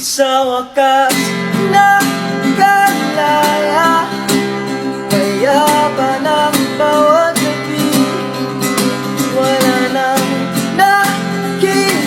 Sa wakas nakalaya, kaya pa ng bawat gabi. Wala nang nakikita,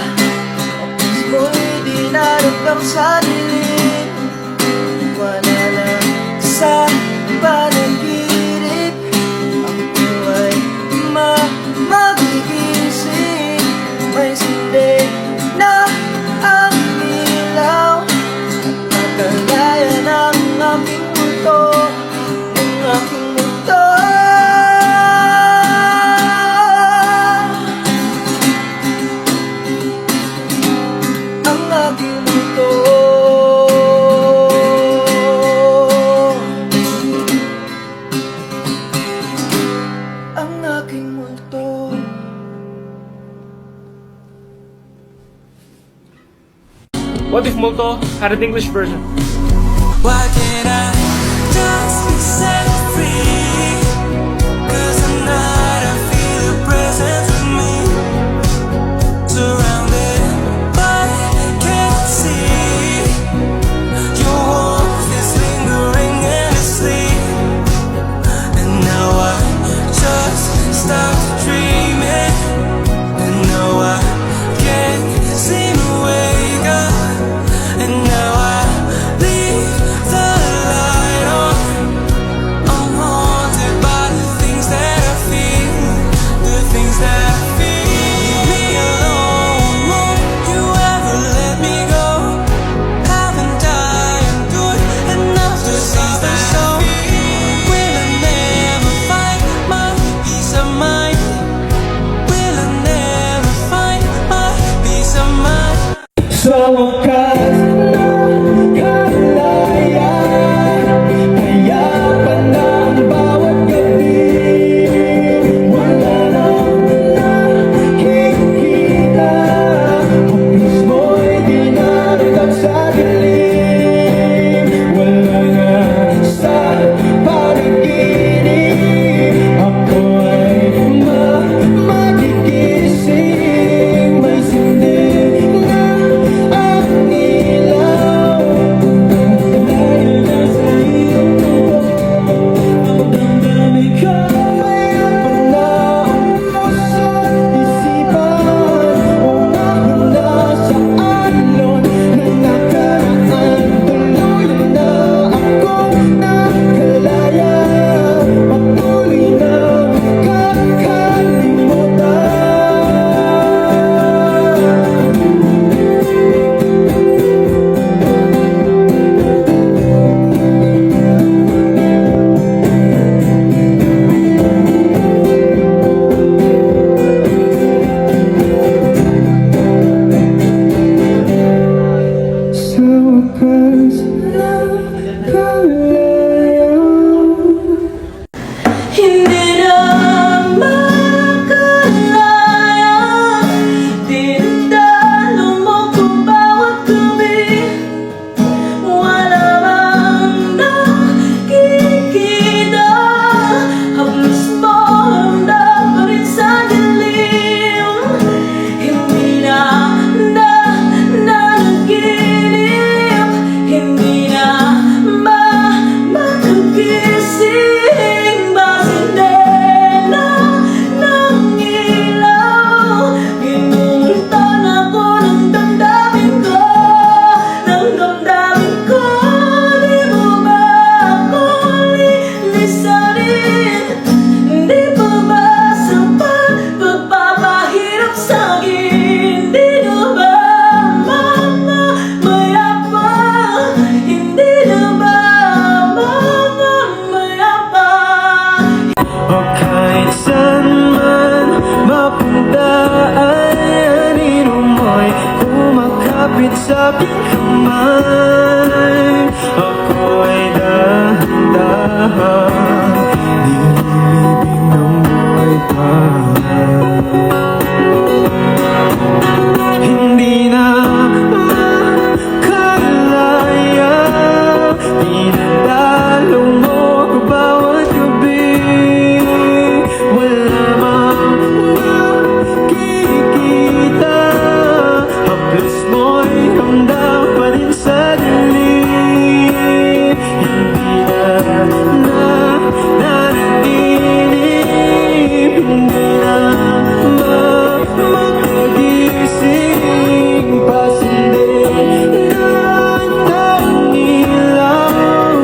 tapos mo'y dinarapang sa dilim. Wala lang sa panaginip, ako ay magigising. May sindi na ang ilaw, at nakalaya ng aking mundo, ng aking mundo. Ang aking mundo. Ang aking mundo. What if Multo had an English version? Why can't I just be set free? 'Cause tonight I feel your presence with me, surrounded but can't see. Your warmth is lingering endlessly, and now I just stopped dreaming, and now I can't seem to wake up, and now I leave the light on. I'm haunted by the things that I feel, the things that I feel. Leave me alone, won't you ever let me go? Haven't I endured enough to see the show? Will I never find my peace of mind? Will I never find my peace of mind? Sa wakas nakalaya, kaya pa ng bawat gabi. Wala nang nakikita, haplos mo'y dinaragap sa dilim. Wala nga sa panaginip, ako ay magigising. May sindi na ang ilaw, dahil nasa iyong mundo. Ang damdamin ko ay apat na ang puso't isipan. Umahula sa alon ng nakaraan, tuluyan na akong nakalaya, patuloy na kakalimutan. Sa wakas nakalaya, Hindi na makalaya, dinadalo mo ko bawat gabi. Wala bang nakikita, haplos mo ramdam pa rin sa dilim. Hindi na nanaginip, hindi na makagising. Basindela ng ilaw, ginugultan ako ng damdamin ko, ng damdamin ko. Di mo ba ako lilisanin? Di mo ba sapat pagpapahirap sa'kin? Di mo ba mamayabang? Hindi na ba mamayabang? o kahit saan man mapunta ay anino mo'y kumakapit sa aking kamay. Ako ay dahan-dahan nililibing ng buhay pa. Hindi na makalaya, dinadalo mo ko bawat gabi. Wala mang nakikita, haplos mo'y ramdam pa rin sa dilim. Hindi na nanaginip, hindi na makagising. Pasindi na tanilaw,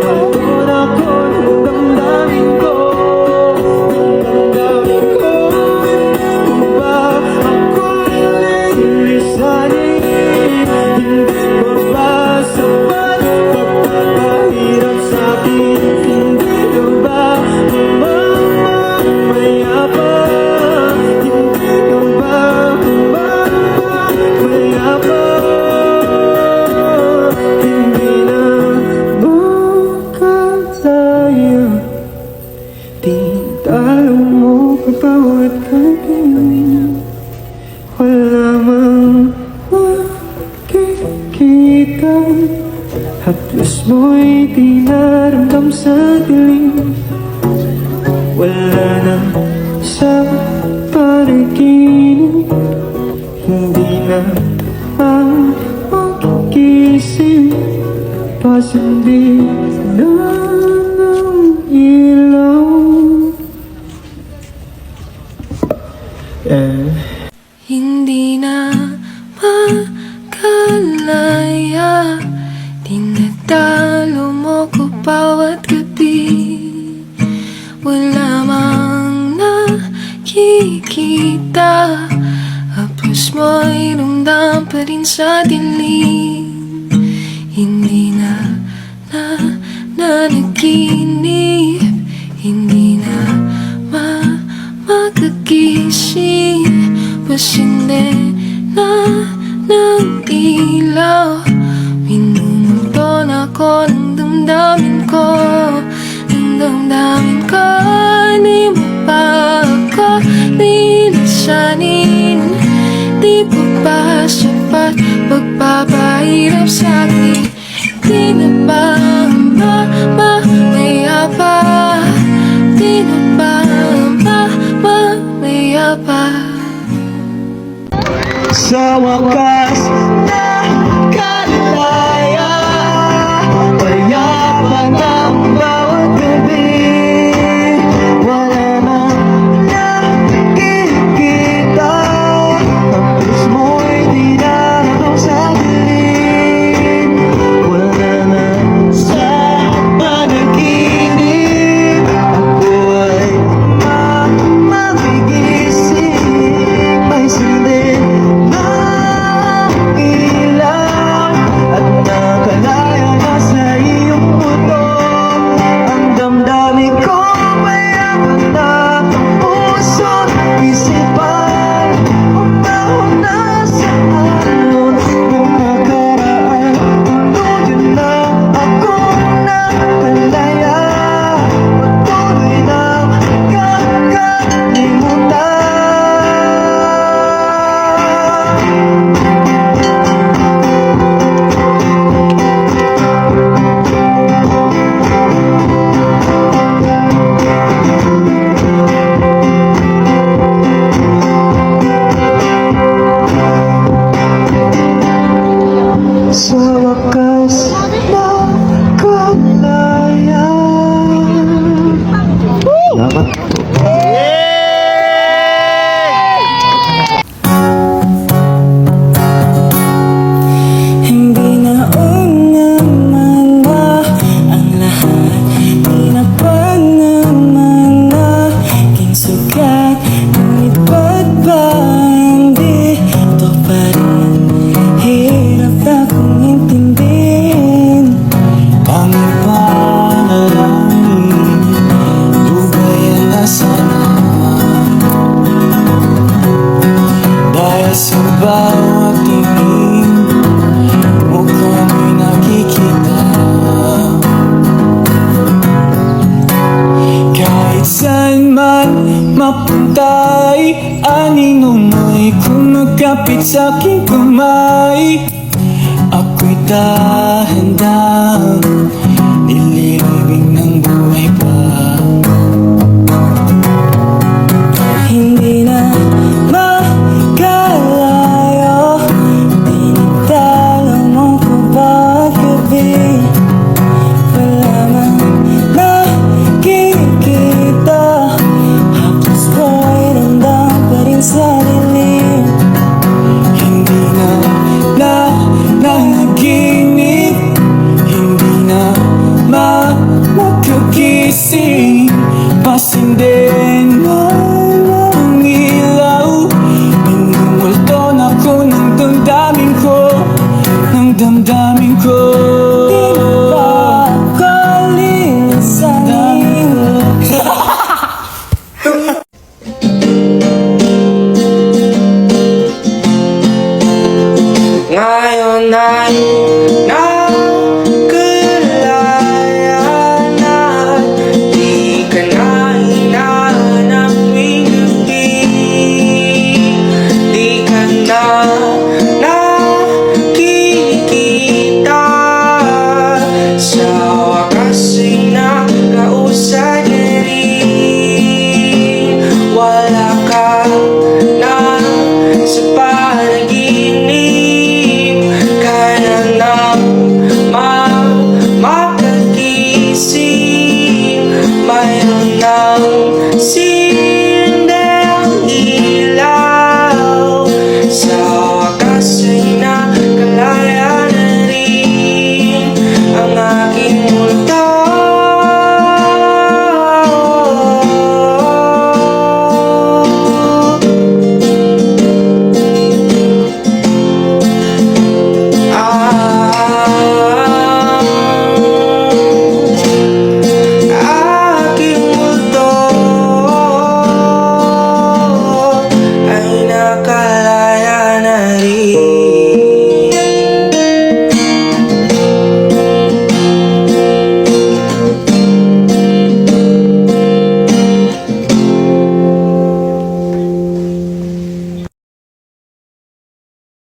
pagod ako ng damdamin ko. Damdamin ko, kung ba ako'y lilisanin? Hindi ba ba sapat pagpapahirap sa'kin? Hindi ka ba mamamaya pa? Hindi ka ba mamamaya pa? Hindi na makakaya, talo mo ka bawat kagabi. Wala mang makikita, haplos mo'y di naramdam sa dilim. Wala na sa panaginip, hindi na makikisip. Pasindi na ng ilaw. Hindi na makalaya, tinatalo mo ko bawat gabi. Wala mang nakikita, haplos mo'y ramdam pa rin sa dilim. Hindi na nanaginip, hindi na makagising. Pasindi na ng ilaw, minumulton ako ng damdamin ko. Ng damdamin ko, di mo pa ako lilisanin. Di pa ba sapat pagpapahirap sa'kin? Di na ba mamamaya pa? Di na ba mamamaya pa? Sa wakas nakalaya, payapan ang bawat gabi. Wala nang nakikita, haplos mo'y di naramdam sa dilim. Wala na sa panaginip, ako ay mabigising. May sundin ilaw at nakalaya na sa iyong puto. Ang damdamin ko mayaman na, ang puso't isipan umahon na sa alon ng nakaraan. Patuloy na akong nakalaya, patuloy na kakalimutan. Sa wakas nakalaya. Salamat. Hindi na naman ba ang lahat? Di na ba naman naging sugat? Ngunit ba't ba hindi ito pa rin? Hirap na kong intindihin. Ang panalangin, lubayan na sana. Dahil sa bawat tingin, mukha mo'y nakikita. Kahit saan man mapunta'y anino mo'y kumagkapit sa'king kamay. Ako'y dahan-dahan nililibing ng buhay pa. Hindi na makalayo, di naman ay